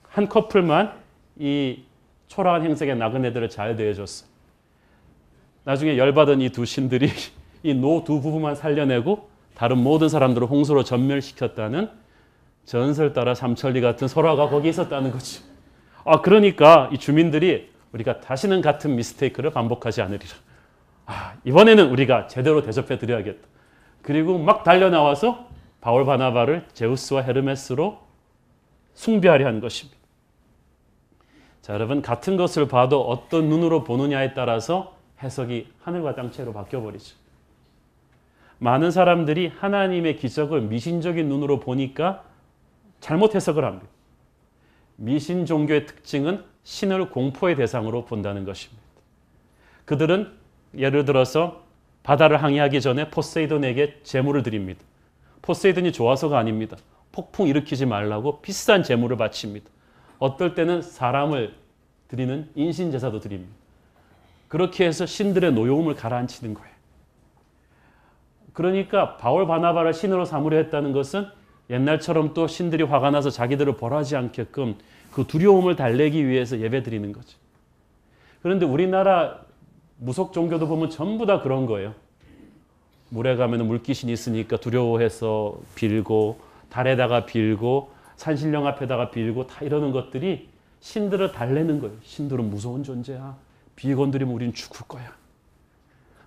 한 커플만 이 초라한 행색의 나그네들을 잘 대해줬어. 나중에 열받은 이 두 신들이 이 노 두 부부만 살려내고 다른 모든 사람들을 홍수로 전멸시켰다는 전설 따라 삼천리 같은 설화가 거기 있었다는 거지. 그러니까 이 주민들이 우리가 다시는 같은 미스테이크를 반복하지 않으리라. 이번에는 우리가 제대로 대접해 드려야겠다. 그리고 막 달려나와서 바울 바나바를 제우스와 헤르메스로 숭배하려 한 것입니다. 자, 여러분, 같은 것을 봐도 어떤 눈으로 보느냐에 따라서 해석이 하늘과 땅채로 바뀌어버리죠. 많은 사람들이 하나님의 기적을 미신적인 눈으로 보니까 잘못 해석을 합니다. 미신 종교의 특징은 신을 공포의 대상으로 본다는 것입니다. 그들은 예를 들어서 바다를 항해하기 전에 포세이돈에게 제물을 드립니다. 포세이돈이 좋아서가 아닙니다. 폭풍 일으키지 말라고 비싼 제물을 바칩니다. 어떨 때는 사람을 드리는 인신제사도 드립니다. 그렇게 해서 신들의 노여움을 가라앉히는 거예요. 그러니까 바울 바나바를 신으로 삼으려 했다는 것은 옛날처럼 또 신들이 화가 나서 자기들을 벌하지 않게끔 그 두려움을 달래기 위해서 예배 드리는 거죠. 그런데 우리나라 무속 종교도 보면 전부 다 그런 거예요. 물에 가면 물귀신이 있으니까 두려워해서 빌고, 달에다가 빌고, 산신령 앞에다가 빌고, 다 이러는 것들이 신들을 달래는 거예요. 신들은 무서운 존재야. 비 건드리면 우린 죽을 거야.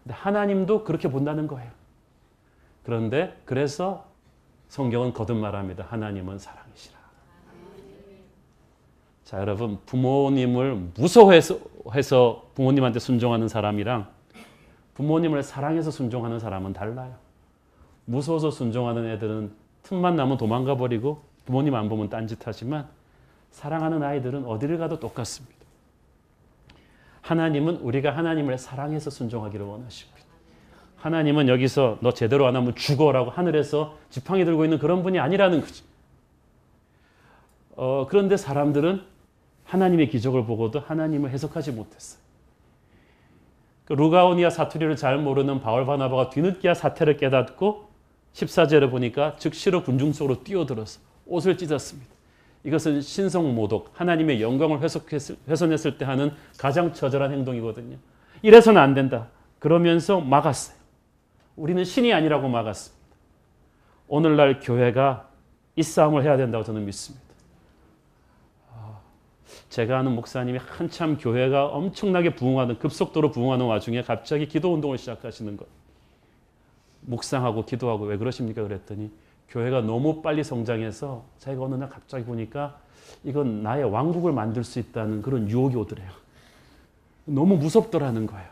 근데 하나님도 그렇게 본다는 거예요. 그런데 그래서 성경은 거듭 말합니다. 하나님은 사랑이시라. 자, 여러분, 부모님을 무서워해서 부모님한테 순종하는 사람이랑 부모님을 사랑해서 순종하는 사람은 달라요. 무서워서 순종하는 애들은 틈만 나면 도망가 버리고 부모님 안 보면 딴짓하지만 사랑하는 아이들은 어디를 가도 똑같습니다. 하나님은 우리가 하나님을 사랑해서 순종하기를 원하십니다. 하나님은 여기서 너 제대로 안 하면 죽어라고 하늘에서 지팡이 들고 있는 그런 분이 아니라는 거죠. 그런데 사람들은 하나님의 기적을 보고도 하나님을 해석하지 못했어요. 루가오니아 사투리를 잘 모르는 바울 바나바가 뒤늦게야 사태를 깨닫고 14절에 보니까 즉시로 군중 속으로 뛰어들어서 옷을 찢었습니다. 이것은 신성모독, 하나님의 영광을 훼손했을 때 하는 가장 처절한 행동이거든요. 이래서는 안 된다. 그러면서 막았어요. 우리는 신이 아니라고 막았습니다. 오늘날 교회가 이 싸움을 해야 된다고 저는 믿습니다. 제가 아는 목사님이 한참 교회가 엄청나게 부흥하는, 급속도로 부흥하는 와중에 갑자기 기도운동을 시작하시는 것. 묵상하고 기도하고 왜 그러십니까? 그랬더니 교회가 너무 빨리 성장해서 자기가 어느 날 갑자기 보니까 이건 나의 왕국을 만들 수 있다는 그런 유혹이 오더래요. 너무 무섭더라는 거예요.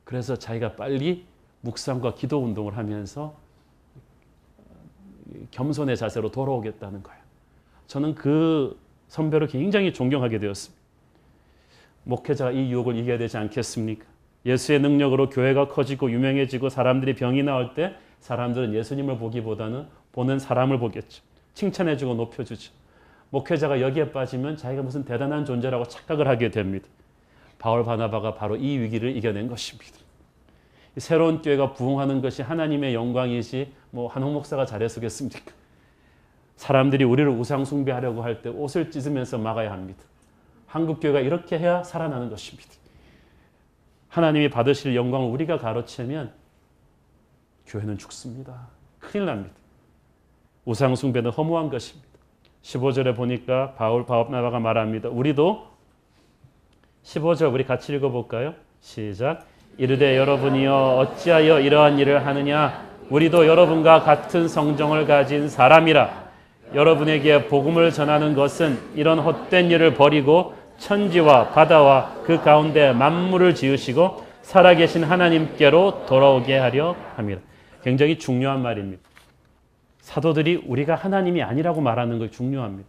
그래서 자기가 빨리 묵상과 기도 운동을 하면서 겸손의 자세로 돌아오겠다는 거예요. 저는 그 선배를 굉장히 존경하게 되었습니다. 목회자가 이 유혹을 이겨야 되지 않겠습니까? 예수의 능력으로 교회가 커지고 유명해지고 사람들이 병이 나올 때 사람들은 예수님을 보기보다는 보는 사람을 보겠죠. 칭찬해주고 높여주죠. 목회자가 여기에 빠지면 자기가 무슨 대단한 존재라고 착각을 하게 됩니다. 바울 바나바가 바로 이 위기를 이겨낸 것입니다. 새로운 교회가 부흥하는 것이 하나님의 영광이지 뭐 한홍 목사가 잘했겠습니까? 사람들이 우리를 우상 숭배하려고 할 때 옷을 찢으면서 막아야 합니다. 한국 교회가 이렇게 해야 살아나는 것입니다. 하나님이 받으실 영광을 우리가 가로채면 교회는 죽습니다. 큰일 납니다. 우상 숭배는 허무한 것입니다. 15절에 보니까 바울 바나바가 말합니다. 우리도 15절 우리 같이 읽어볼까요? 시작. 이르되 여러분이여 어찌하여 이러한 일을 하느냐? 우리도 여러분과 같은 성정을 가진 사람이라. 여러분에게 복음을 전하는 것은 이런 헛된 일을 버리고 천지와 바다와 그 가운데 만물을 지으시고 살아계신 하나님께로 돌아오게 하려 합니다. 굉장히 중요한 말입니다. 사도들이 우리가 하나님이 아니라고 말하는 거 중요합니다.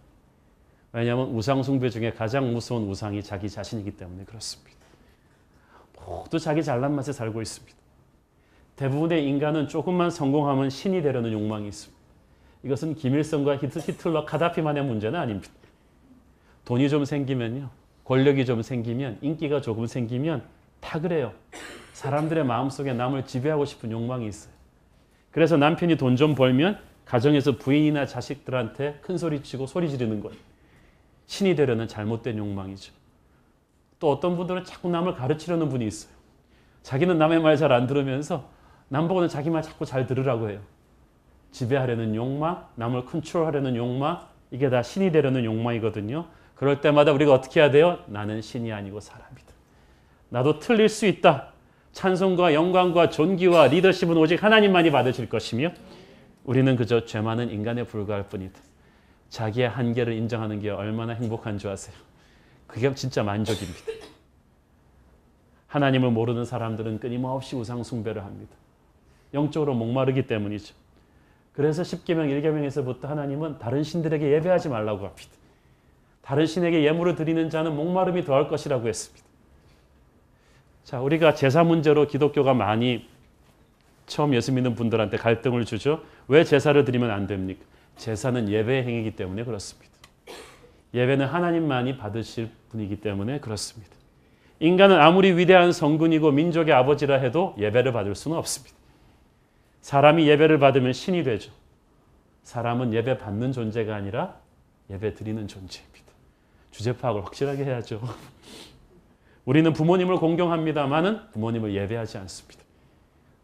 왜냐하면 우상 숭배 중에 가장 무서운 우상이 자기 자신이기 때문에 그렇습니다. 모두 자기 잘난 맛에 살고 있습니다. 대부분의 인간은 조금만 성공하면 신이 되려는 욕망이 있습니다. 이것은 김일성과 히틀러, 카다피만의 문제는 아닙니다. 돈이 좀 생기면요, 권력이 좀 생기면, 인기가 조금 생기면 다 그래요. 사람들의 마음속에 남을 지배하고 싶은 욕망이 있어요. 그래서 남편이 돈 좀 벌면 가정에서 부인이나 자식들한테 큰 소리치고 소리 지르는 거예요. 신이 되려는 잘못된 욕망이죠. 또 어떤 분들은 자꾸 남을 가르치려는 분이 있어요. 자기는 남의 말 잘 안 들으면서 남보고는 자기 말 자꾸 잘 들으라고 해요. 지배하려는 욕망, 남을 컨트롤하려는 욕망, 이게 다 신이 되려는 욕망이거든요. 그럴 때마다 우리가 어떻게 해야 돼요? 나는 신이 아니고 사람이다. 나도 틀릴 수 있다. 찬송과 영광과 존귀와 리더십은 오직 하나님만이 받으실 것이며 우리는 그저 죄 많은 인간에 불과할 뿐이다. 자기의 한계를 인정하는 게 얼마나 행복한 줄 아세요? 그게 진짜 만족입니다. 하나님을 모르는 사람들은 끊임없이 우상 숭배를 합니다. 영적으로 목마르기 때문이죠. 그래서 10계명 1계명에서부터 하나님은 다른 신들에게 예배하지 말라고 합니다. 다른 신에게 예물을 드리는 자는 목마름이 더할 것이라고 했습니다. 자, 우리가 제사 문제로 기독교가 많이 처음 예수 믿는 분들한테 갈등을 주죠. 왜 제사를 드리면 안 됩니까? 제사는 예배의 행위이기 때문에 그렇습니다. 예배는 하나님만이 받으실 분이기 때문에 그렇습니다. 인간은 아무리 위대한 성군이고 민족의 아버지라 해도 예배를 받을 수는 없습니다. 사람이 예배를 받으면 신이 되죠. 사람은 예배 받는 존재가 아니라 예배 드리는 존재입니다. 주제 파악을 확실하게 해야죠. 우리는 부모님을 공경합니다마는 부모님을 예배하지 않습니다.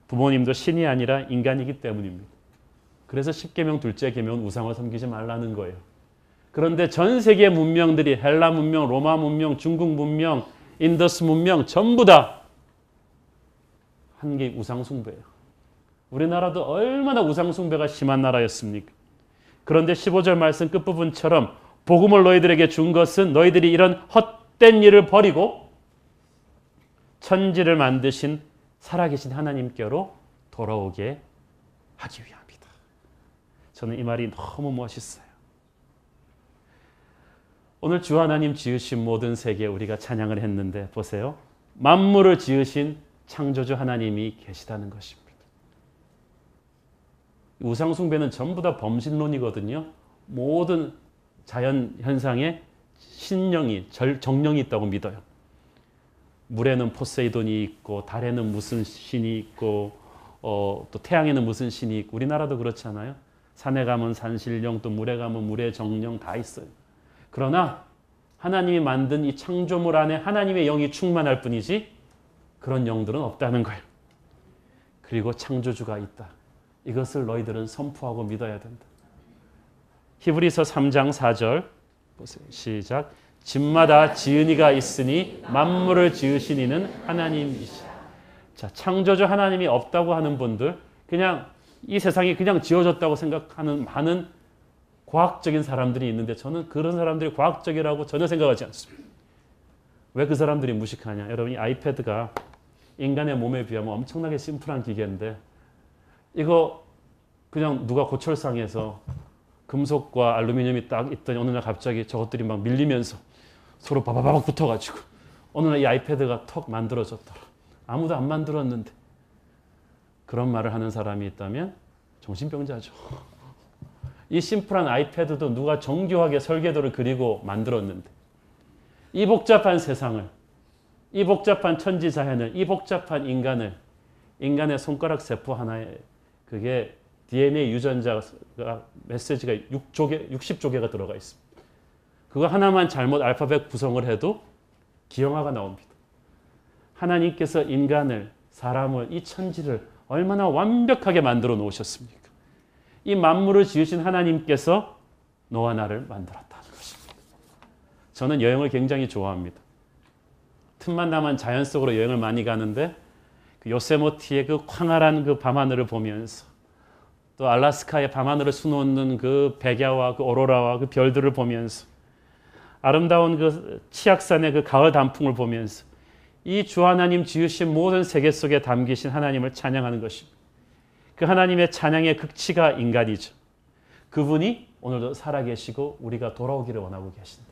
부모님도 신이 아니라 인간이기 때문입니다. 그래서 10계명 둘째 계명은 우상을 섬기지 말라는 거예요. 그런데 전 세계 문명들이 헬라 문명, 로마 문명, 중국 문명, 인더스 문명 전부 다 한 게 우상 숭배예요. 우리나라도 얼마나 우상 숭배가 심한 나라였습니까? 그런데 15절 말씀 끝부분처럼 복음을 너희들에게 준 것은 너희들이 이런 헛된 일을 버리고 천지를 만드신 살아계신 하나님께로 돌아오게 하기 위함이다. 저는 이 말이 너무 멋있어요. 오늘 주 하나님 지으신 모든 세계에 우리가 찬양을 했는데 보세요. 만물을 지으신 창조주 하나님이 계시다는 것입니다. 우상 숭배는 전부 다 범신론이거든요. 모든 자연 현상에 신령이, 정령이 있다고 믿어요. 물에는 포세이돈이 있고 달에는 무슨 신이 있고 또 태양에는 무슨 신이 있고 우리나라도 그렇잖아요. 산에 가면 산신령 또 물에 가면 물의 정령 다 있어요. 그러나 하나님이 만든 이 창조물 안에 하나님의 영이 충만할 뿐이지 그런 영들은 없다는 거예요. 그리고 창조주가 있다. 이것을 너희들은 선포하고 믿어야 된다. 히브리서 3장 4절 보세요. 시작. 집마다 지은 이가 있으니 만물을 지으신 이는 하나님이시다. 자, 창조주 하나님이 없다고 하는 분들, 그냥 이 세상이 그냥 지어졌다고 생각하는 많은 과학적인 사람들이 있는데 저는 그런 사람들이 과학적이라고 전혀 생각하지 않습니다. 왜 그 사람들이 무식하냐? 여러분, 이 아이패드가 인간의 몸에 비하면 엄청나게 심플한 기계인데 이거 그냥 누가 고철상에서 금속과 알루미늄이 딱 있더니 어느 날 갑자기 저것들이 막 밀리면서 서로 바바바박 붙어가지고 어느 날 이 아이패드가 턱 만들어졌더라. 아무도 안 만들었는데. 그런 말을 하는 사람이 있다면 정신병자죠. 이 심플한 아이패드도 누가 정교하게 설계도를 그리고 만들었는데 이 복잡한 세상을, 이 복잡한 천지자연을, 이 복잡한 인간을, 인간의 손가락 세포 하나에 그게 DNA 유전자가 메시지가 60조개가 들어가 있습니다. 그거 하나만 잘못 알파벳 구성을 해도 기형아가 나옵니다. 하나님께서 인간을, 사람을, 이 천지를 얼마나 완벽하게 만들어 놓으셨습니까? 이 만물을 지으신 하나님께서 너와 나를 만들었다는 것입니다. 저는 여행을 굉장히 좋아합니다. 틈만 나면 자연 속으로 여행을 많이 가는데 그 요세모티의 그 광활한 그 밤하늘을 보면서 또 알라스카의 밤하늘을 수놓는 그 백야와 그 오로라와 그 별들을 보면서 아름다운 그 치악산의 그 가을 단풍을 보면서 이 주 하나님 지으신 모든 세계 속에 담기신 하나님을 찬양하는 것입니다. 그 하나님의 찬양의 극치가 인간이죠. 그분이 오늘도 살아계시고 우리가 돌아오기를 원하고 계신다.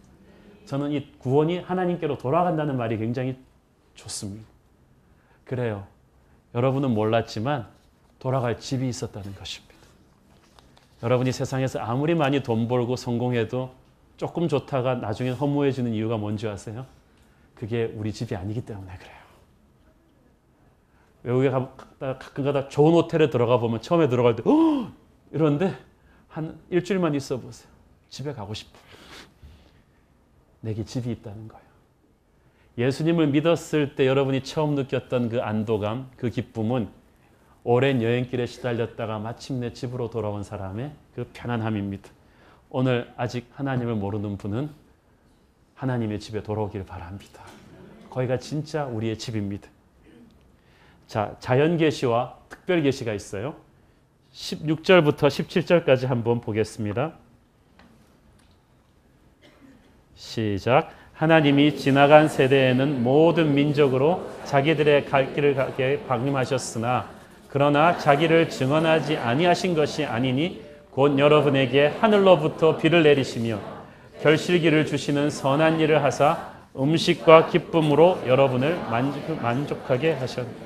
저는 이 구원이 하나님께로 돌아간다는 말이 굉장히 좋습니다. 그래요. 여러분은 몰랐지만 돌아갈 집이 있었다는 것입니다. 여러분이 세상에서 아무리 많이 돈 벌고 성공해도 조금 좋다가 나중에 허무해지는 이유가 뭔지 아세요? 그게 우리 집이 아니기 때문에 그래요. 외국에 가끔가다 좋은 호텔에 들어가 보면 처음에 들어갈 때 이러는데 한 일주일만 있어 보세요. 집에 가고 싶어요. 내게 집이 있다는 거예요. 예수님을 믿었을 때 여러분이 처음 느꼈던 그 안도감, 그 기쁨은 오랜 여행길에 시달렸다가 마침내 집으로 돌아온 사람의 그 편안함입니다. 오늘 아직 하나님을 모르는 분은 하나님의 집에 돌아오기를 바랍니다. 거기가 진짜 우리의 집입니다. 자, 자연계시와 특별계시가 있어요. 16절부터 17절까지 한번 보겠습니다. 시작. 하나님이 지나간 세대에는 모든 민족으로 자기들의 갈 길을 가게 방임하셨으나 그러나 자기를 증언하지 아니하신 것이 아니니 곧 여러분에게 하늘로부터 비를 내리시며 결실기를 주시는 선한 일을 하사 음식과 기쁨으로 여러분을 만족하게 하셨다.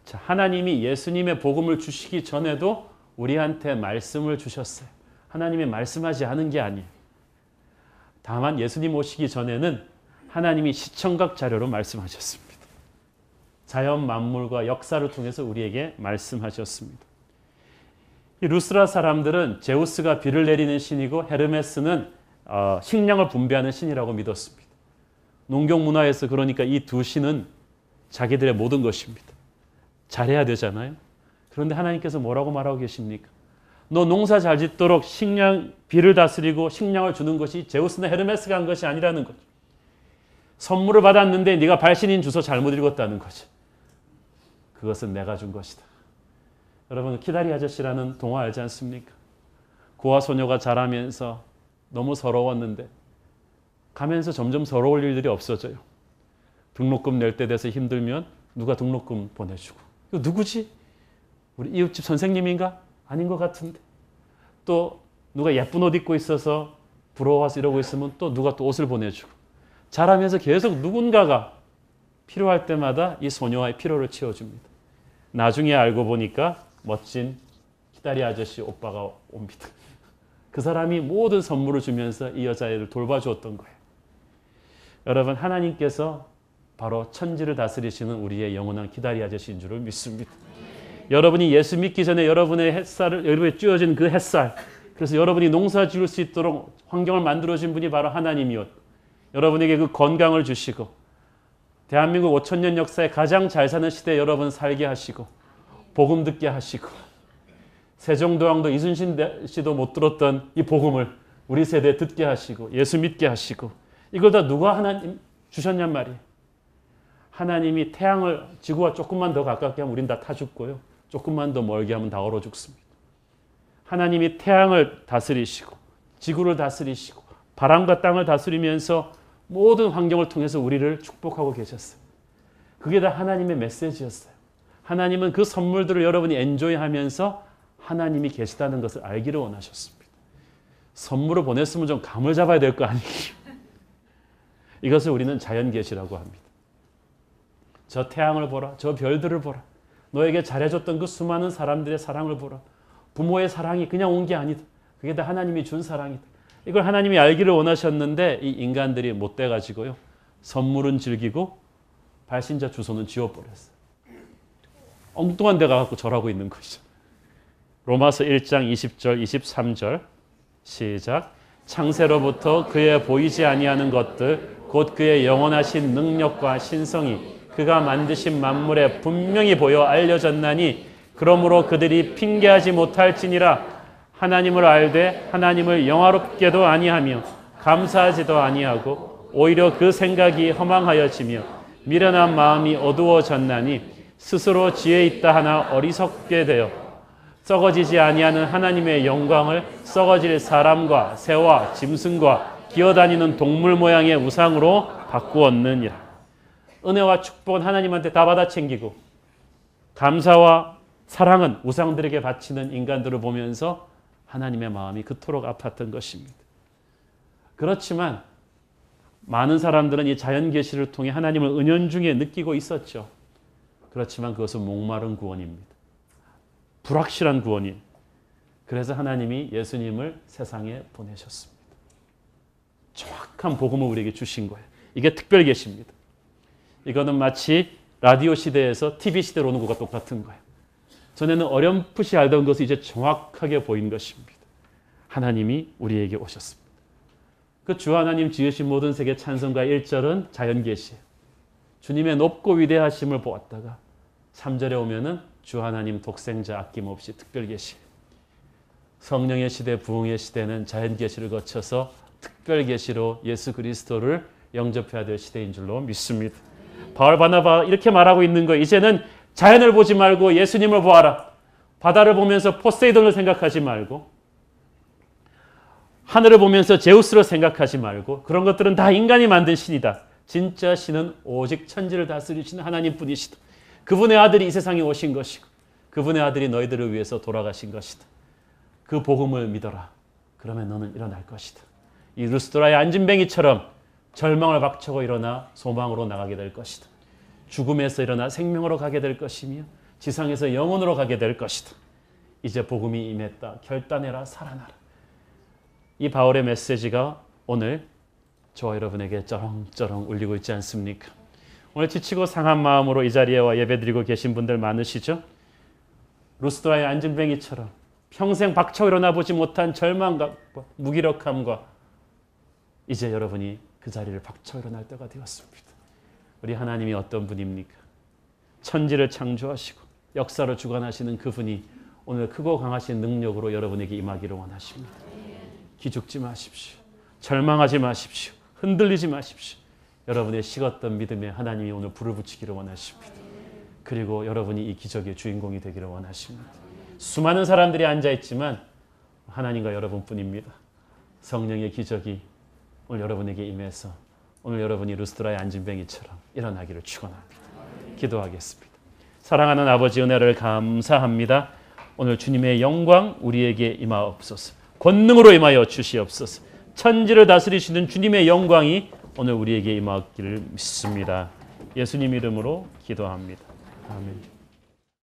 자, 하나님이 예수님의 복음을 주시기 전에도 우리한테 말씀을 주셨어요. 하나님이 말씀하지 않은 게 아니에요. 다만 예수님 오시기 전에는 하나님이 시청각 자료로 말씀하셨습니다. 자연 만물과 역사를 통해서 우리에게 말씀하셨습니다. 이 루스라 사람들은 제우스가 비를 내리는 신이고 헤르메스는 식량을 분배하는 신이라고 믿었습니다. 농경 문화에서 그러니까 이 두 신은 자기들의 모든 것입니다. 잘해야 되잖아요. 그런데 하나님께서 뭐라고 말하고 계십니까? 너 농사 잘 짓도록 식량, 비를 다스리고 식량을 주는 것이 제우스나 헤르메스가 한 것이 아니라는 거죠. 선물을 받았는데 네가 발신인 주소 잘못 읽었다는 거죠. 그것은 내가 준 것이다. 여러분, 키다리 아저씨라는 동화 알지 않습니까? 고아 소녀가 자라면서 너무 서러웠는데 가면서 점점 서러울 일들이 없어져요. 등록금 낼 때 돼서 힘들면 누가 등록금 보내주고. 이거 누구지? 우리 이웃집 선생님인가? 아닌 것 같은데. 또 누가 예쁜 옷 입고 있어서 부러워서 이러고 있으면 또 누가 또 옷을 보내주고. 자라면서 계속 누군가가 필요할 때마다 이 소녀와의 필요를 채워줍니다. 나중에 알고 보니까 멋진 키다리 아저씨 오빠가 옵니다. 그 사람이 모든 선물을 주면서 이 여자애를 돌봐주었던 거예요. 여러분, 하나님께서 바로 천지를 다스리시는 우리의 영원한 키다리 아저씨인 줄을 믿습니다. 여러분이 예수 믿기 전에 여러분의 햇살을, 여러분의 쬐어진 그 햇살, 그래서 여러분이 농사 지을 수 있도록 환경을 만들어준 분이 바로 하나님이었고, 여러분에게 그 건강을 주시고, 대한민국 5,000년 역사에 가장 잘 사는 시대에 여러분 살게 하시고, 복음 듣게 하시고, 세종대왕도 이순신 씨도 못 들었던 이 복음을 우리 세대에 듣게 하시고, 예수 믿게 하시고, 이걸 다 누가 하나님 주셨냔 말이에요. 하나님이 태양을 지구와 조금만 더 가깝게 하면 우린 다 타 죽고요. 조금만 더 멀게 하면 다 얼어 죽습니다. 하나님이 태양을 다스리시고 지구를 다스리시고 바람과 땅을 다스리면서 모든 환경을 통해서 우리를 축복하고 계셨어요. 그게 다 하나님의 메시지였어요. 하나님은 그 선물들을 여러분이 엔조이하면서 하나님이 계시다는 것을 알기를 원하셨습니다. 선물을 보냈으면 좀 감을 잡아야 될 거 아니에요. 이것을 우리는 자연계시라고 합니다. 저 태양을 보라. 저 별들을 보라. 너에게 잘해줬던 그 수많은 사람들의 사랑을 보라. 부모의 사랑이 그냥 온 게 아니다. 그게 다 하나님이 준 사랑이다. 이걸 하나님이 알기를 원하셨는데 이 인간들이 못 돼가지고요. 선물은 즐기고 발신자 주소는 지워버렸어요. 엉뚱한 데 가서 절하고 있는 것이죠. 로마서 1장 20절 23절 시작. 창세로부터 그의 보이지 아니하는 것들 곧 그의 영원하신 능력과 신성이 그가 만드신 만물에 분명히 보여 알려졌나니 그러므로 그들이 핑계하지 못할지니라. 하나님을 알되 하나님을 영화롭게도 아니하며 감사하지도 아니하고 오히려 그 생각이 허망하여지며 미련한 마음이 어두워졌나니 스스로 지혜 있다 하나 어리석게 되어 썩어지지 아니하는 하나님의 영광을 썩어질 사람과 새와 짐승과 기어다니는 동물 모양의 우상으로 바꾸었느니라. 은혜와 축복은 하나님한테 다 받아 챙기고 감사와 사랑은 우상들에게 바치는 인간들을 보면서 하나님의 마음이 그토록 아팠던 것입니다. 그렇지만 많은 사람들은 이 자연 계시를 통해 하나님을 은연중에 느끼고 있었죠. 그렇지만 그것은 목마른 구원입니다. 불확실한 구원이에요. 그래서 하나님이 예수님을 세상에 보내셨습니다. 정확한 복음을 우리에게 주신 거예요. 이게 특별 계시입니다. 이거는 마치 라디오 시대에서 TV 시대로 오는 것과 똑같은 거예요. 전에는 어렴풋이 알던 것이 이제 정확하게 보인 것입니다. 하나님이 우리에게 오셨습니다. 그 주 하나님 지으신 모든 세계 찬송가 1절은 자연 계시예요. 주님의 높고 위대하심을 보았다가 3절에 오면은 주 하나님 독생자 아낌없이 특별 계시. 성령의 시대, 부흥의 시대는 자연 계시를 거쳐서 특별 계시로 예수 그리스도를 영접해야 될 시대인 줄로 믿습니다. 바울 바나바 이렇게 말하고 있는 거예요. 이제는 자연을 보지 말고 예수님을 보아라. 바다를 보면서 포세이돈을 생각하지 말고 하늘을 보면서 제우스를 생각하지 말고 그런 것들은 다 인간이 만든 신이다. 진짜 신은 오직 천지를 다스리시는 하나님뿐이시다. 그분의 아들이 이 세상에 오신 것이고 그분의 아들이 너희들을 위해서 돌아가신 것이다. 그 복음을 믿어라. 그러면 너는 일어날 것이다. 이 루스드라의 안진뱅이처럼 절망을 박차고 일어나 소망으로 나가게 될 것이다. 죽음에서 일어나 생명으로 가게 될 것이며 지상에서 영혼으로 가게 될 것이다. 이제 복음이 임했다. 결단해라. 살아나라. 이 바울의 메시지가 오늘 저와 여러분에게 쩌렁쩌렁 울리고 있지 않습니까? 오늘 지치고 상한 마음으로 이 자리에 와 예배드리고 계신 분들 많으시죠? 루스드라의 안진뱅이처럼 평생 박차고 일어나 보지 못한 절망과 무기력함과 이제 여러분이 그 자리를 박차고 일어날 때가 되었습니다. 우리 하나님이 어떤 분입니까? 천지를 창조하시고 역사를 주관하시는 그분이 오늘 크고 강하신 능력으로 여러분에게 임하기를 원하십니다. 기죽지 마십시오. 절망하지 마십시오. 흔들리지 마십시오. 여러분의 식었던 믿음에 하나님이 오늘 불을 붙이기를 원하십니다. 그리고 여러분이 이 기적의 주인공이 되기를 원하십니다. 수많은 사람들이 앉아있지만 하나님과 여러분뿐입니다. 성령의 기적이 오늘 여러분에게 임해서 오늘 여러분이 루스드라의 안진뱅이처럼 일어나기를 축원합니다. 기도하겠습니다. 사랑하는 아버지 은혜를 감사합니다. 오늘 주님의 영광 우리에게 임하옵소서. 권능으로 임하여 주시옵소서. 천지를 다스리시는 주님의 영광이 오늘 우리에게 임하기를 믿습니다. 예수님 이름으로 기도합니다. 아멘.